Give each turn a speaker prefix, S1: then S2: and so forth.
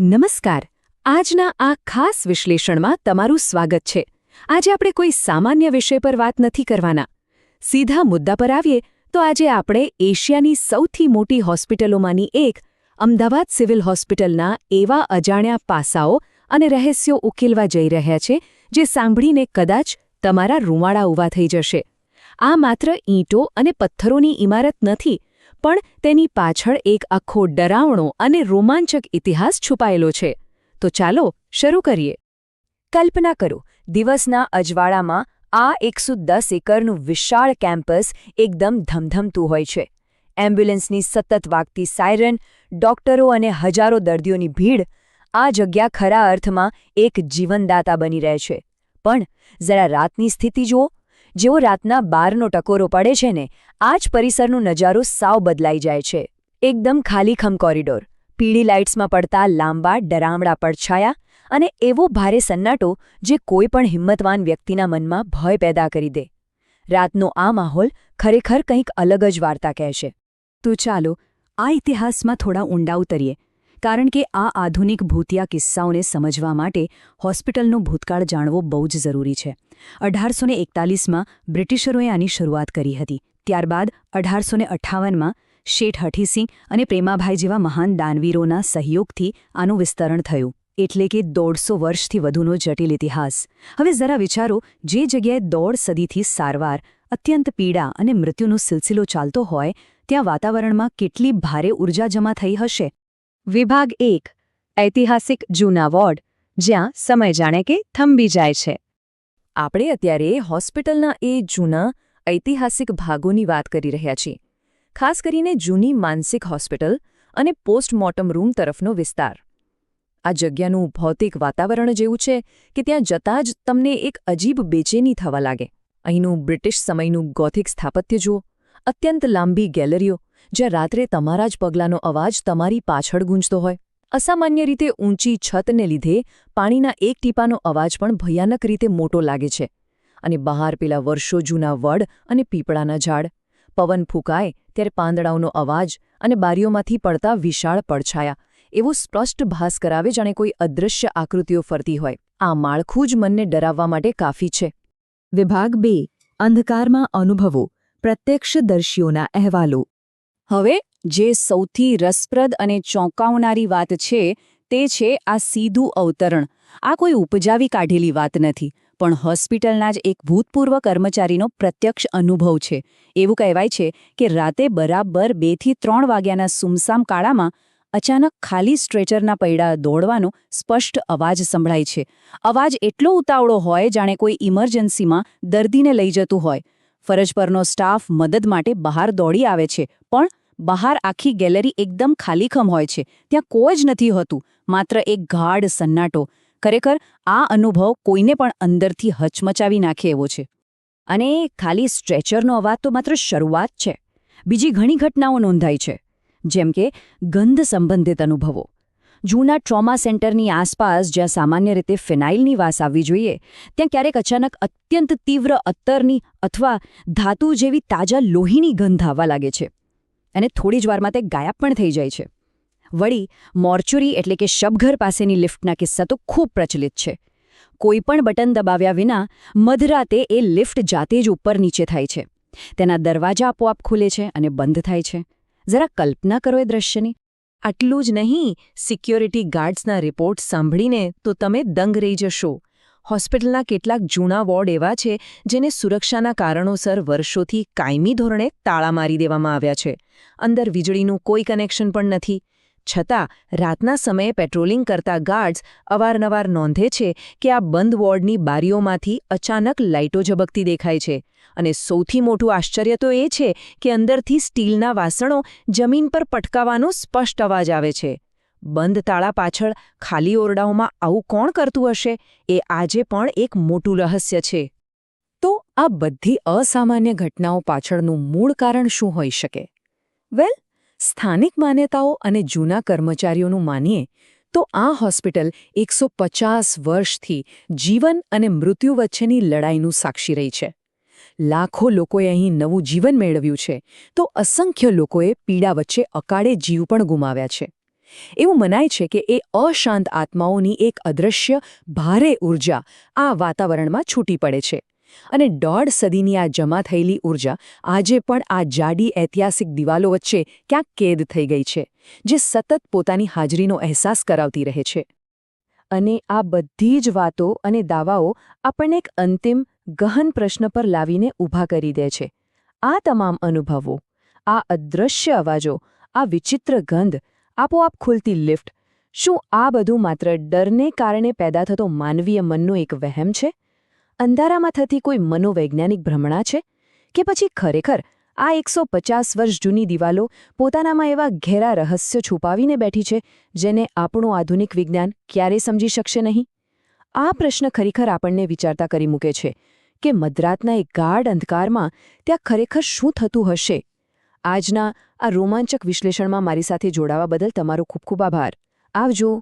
S1: નમસ્કાર. આજના આ ખાસ વિશ્લેષણમાં તમારું સ્વાગત છે. આજે આપણે કોઈ સામાન્ય વિષય પર વાત નથી કરવાના. સીધા મુદ્દા પર આવીએ તો આજે આપણે એશિયાની સૌથી મોટી હોસ્પિટલોમાંની એક અમદાવાદ સિવિલ હોસ્પિટલના એવા અજાણ્યા પાસાઓ અને રહસ્યો ઉકેલવા જઈ રહ્યા છે જે સાંભળીને કદાચ તમારા રૂંવાડા ઊભા થઈ જશે. આ માત્ર ઈંટો અને પથ્થરોની ઇમારત નથી, પણ તેની પાછળ એક આખો ડરાવણો અને રોમાંચક ઇતિહાસ છુપાયેલો છે. તો ચાલો શરૂ કરીએ. કલ્પના કરો, દિવસના અજવાળામાં આ 110 એકરનું વિશાળ કેમ્પસ એકદમ ધમધમતું હોય છે. એમ્બ્યુલન્સની સતત વાગતી સાયરન, ડોક્ટરો અને હજારો દર્દીઓની ભીડ. આ જગ્યા ખરા અર્થમાં એક જીવનદાતા બની રહે છે. પણ જરા રાતની સ્થિતિ જુઓ. જેવો રાતના 12નો ટકોરો પડે છે ને, આ જ પરિસરનો નજારો સાવ બદલાઈ જાય છે. એકદમ ખાલીખમ કોરિડોર, પીળી લાઇટ્સમાં પડતા લાંબા ડરામણા પડછાયા અને એવો ભારે સન્નાટો જે કોઈ પણ હિંમતવાન વ્યક્તિના મનમાં ભય પેદા કરી દે. રાતનો આ માહોલ ખરેખર કંઈક અલગ જ વાર્તા કહેશે. તો ચાલો આ ઇતિહાસમાં થોડા ઊંડા ઉતરીએ, કારણ કે આ આધુનિક ભૂતિયા કિસ્સાઓને સમજવા માટે હોસ્પિટલનો ભૂતકાળ જાણવો બહુ જ જરૂરી છે. 1841માં બ્રિટિશરોએ આની શરૂઆત કરી હતી. ત્યારબાદ 1858માં શેઠ હઠીસિંહ અને પ્રેમાભાઈ જેવા મહાન દાનવીરોના સહયોગથી આનું વિસ્તરણ થયું. એટલે કે 150 વર્ષથી વધુનો જટિલ ઇતિહાસ. હવે જરા વિચારો, જે જગ્યાએ 1.5 સદીથી સારવાર, અત્યંત પીડા અને મૃત્યુનો સિલસિલો ચાલતો હોય, ત્યાં વાતાવરણમાં કેટલી ભારે ઊર્જા જમા થઈ હશે. વિભાગ 1. ઐતિહાસિક જૂના વોર્ડ, જ્યાં સમય જાણે કે થંભી જાય છે. આપણે અત્યારે હોસ્પિટલના એ જૂના ઐતિહાસિક ભાગોની વાત કરી રહ્યા છીએ. ખાસ કરીને જૂની માનસિક હોસ્પિટલ અને પોસ્ટમોર્ટમ રૂમ તરફનો વિસ્તાર. આ જગ્યાનું ભૌતિક વાતાવરણ જેવું છે કે ત્યાં જતાં જ તમને એક અજીબ બેચેની થવા લાગે. અહીંનું બ્રિટિશ સમયનું ગોથિક સ્થાપત્ય જુઓ. અત્યંત લાંબી ગેલેરીઓ, જ્યાં રાત્રે તમારા જ પગલાંનો અવાજ તમારી પાછળ ગૂંજતો હોય. અસામાન્ય રીતે ઊંચી છતને લીધે પાણીના એક ટીપાનો અવાજ પણ ભયાનક રીતે મોટો લાગે છે. અને બહાર પેલા વર્ષો જૂના વડ અને પીપળાના ઝાડ. પવન ફૂંકાય ત્યારે પાંદડાઓનો અવાજ અને બારીઓમાંથી પડતા વિશાળ પડછાયા એવો સ્પષ્ટ ભાસ કરાવે જાણે કોઈ અદૃશ્ય આકૃતિઓ ફરતી હોય. આ માળખું જ મનને ડરાવવા માટે કાફી છે. વિભાગ 2. અંધકારમાં અનુભવો, પ્રત્યક્ષદર્શીઓના અહેવાલો. હવે જે સૌથી રસપ્રદ અને ચોંકાવનારી વાત છે તે છે આ સીધું અવતરણ. આ કોઈ ઉપજાવી કાઢેલી વાત નથી, પણ હોસ્પિટલના જ એક ભૂતપૂર્વ કર્મચારીનો પ્રત્યક્ષ અનુભવ છે. એવું કહેવાય છે કે રાતે બરાબર 2 થી 3 વાગ્યાના સુમસામ કાળામાં અચાનક ખાલી સ્ટ્રેચરના પૈડા દોડવાનો સ્પષ્ટ અવાજ સંભળાય છે. અવાજ એટલો ઉતાવળો હોય જાણે કોઈ ઇમરજન્સીમાં દર્દીને લઈ જતું હોય. ફરજ પરનો સ્ટાફ મદદ માટે બહાર દોડી આવે છે, પણ બહાર આખી ગેલેરી એકદમ ખાલીખમ હોય છે. ત્યાં કોઈ જ નથી હોતું, માત્ર એક ગાઢ સન્નાટો. ખરેખર આ અનુભવ કોઈને પણ અંદરથી હચમચાવી નાખે એવો છે. અને ખાલી સ્ટ્રેચરનો અવાજ તો માત્ર શરૂઆત છે. બીજી ઘણી ઘટનાઓ નોંધાઈ છે, જેમ કે ગંધ સંબંધિત અનુભવો. જૂના ટ્રોમા સેન્ટરની આસપાસ જ્યાં સામાન્ય રીતે ફિનાઇલની વાસ આવવી જોઈએ, ત્યાં ક્યારેક અચાનક અત્યંત તીવ્ર અત્તરની અથવા ધાતુ જેવી તાજા લોહીની ગંધ આવવા લાગે છે. અને થોડી જ વારમાં તે ગાયબ પણ થઈ જાય છે. વળી મોર્ચ્યુરી એટલે કે શબઘર પાસેની લિફ્ટના કિસ્સા તો ખૂબ પ્રચલિત છે. કોઈ પણ બટન દબાવ્યા વિના મધરાતે એ લિફ્ટ જાતે જ ઉપર નીચે થાય છે. તેના દરવાજા આપોઆપ ખુલે છે અને બંધ થાય છે. જરા કલ્પના કરો એ દ્રશ્યની. આટલું જ નહીં, સિક્યોરિટી ગાર્ડ્સના રિપોર્ટ સાંભળીને તો તમે દંગ રહી જશો. હોસ્પિટલના કેટલાક જૂના વોર્ડ એવા છે જેને સુરક્ષાના કારણોસર વર્ષોથી કાયમી ધોરણે તાળા મારી દેવામાં આવ્યા છે. અંદર વીજળીનું કોઈ કનેક્શન પણ નથી. છતાં રાતના સમયે પેટ્રોલિંગ કરતા ગાર્ડ્સ અવારનવાર નોંધે છે કે આ બંધ વોર્ડની બારીઓમાંથી અચાનક લાઇટો ઝબકતી દેખાય છે. અને સૌથી મોટું આશ્ચર્ય તો એ છે કે અંદરથી સ્ટીલના વાસણો જમીન પર પટકાવાનો સ્પષ્ટ અવાજ આવે છે. બંધ તાળા પાછળ ખાલી ઓરડાઓમાં આવું કોણ કરતું હશે, એ આજે પણ એક મોટું રહસ્ય છે. તો આ બધી અસામાન્ય ઘટનાઓ પાછળનું મૂળ કારણ શું હોઈ શકે? વેલ, સ્થાનિક માન્યતાઓ અને જૂના કર્મચારીઓનું માનીએ તો આ હોસ્પિટલ 150 વર્ષથી જીવન અને મૃત્યુ વચ્ચેની લડાઈનું સાક્ષી રહી છે. લાખો લોકોએ અહીં નવું જીવન મેળવ્યું છે, તો અસંખ્ય લોકોએ પીડા વચ્ચે અકાળે જીવ પણ ગુમાવ્યા છે. એવું મનાય છે કે એ અશાંત આત્માઓની એક અદૃશ્ય ભારે ઊર્જા આ વાતાવરણમાં છૂટી પડે છે અને 1.5 સદીની આ જમા થયેલી ઊર્જા આજે પણ આ જાડી ઐતિહાસિક દિવાલો વચ્ચે ક્યાંક કેદ થઈ ગઈ છે, જે સતત પોતાની હાજરીનો અહેસાસ કરાવતી રહે છે. અને આ બધી જ વાતો અને દાવાઓ આપણને એક અંતિમ ગહન પ્રશ્ન પર લાવીને ઊભા કરી દે છે. આ તમામ અનુભવો, આ અદૃશ્ય અવાજો, આ વિચિત્ર ગંધ, આપોઆપ ખુલતી લિફ્ટ, શું આ બધું માત્ર ડરને કારણે પેદા થતો માનવીય મનનો એક વહેમ છે? અંધારામાં થતી કોઈ મનોવૈજ્ઞાનિક ભ્રમણા છે? કે પછી ખરેખર આ 150 વર્ષ જૂની દિવાલો પોતાનામાં એવા ઘેરા રહસ્યો છુપાવીને બેઠી છે, જેને આપણું આધુનિક વિજ્ઞાન ક્યારેય સમજી શકશે નહીં? આ પ્રશ્ન ખરેખર આપણને વિચારતા કરી મૂકે છે કે મધરાતના એક ગાઢ અંધકારમાં ત્યાં ખરેખર શું થતું હશે. આજના આ રોમાંચક વિશ્લેષણમાં મારી સાથે જોડાવા બદલ તમારો ખૂબ ખૂબ આભાર. આવજો.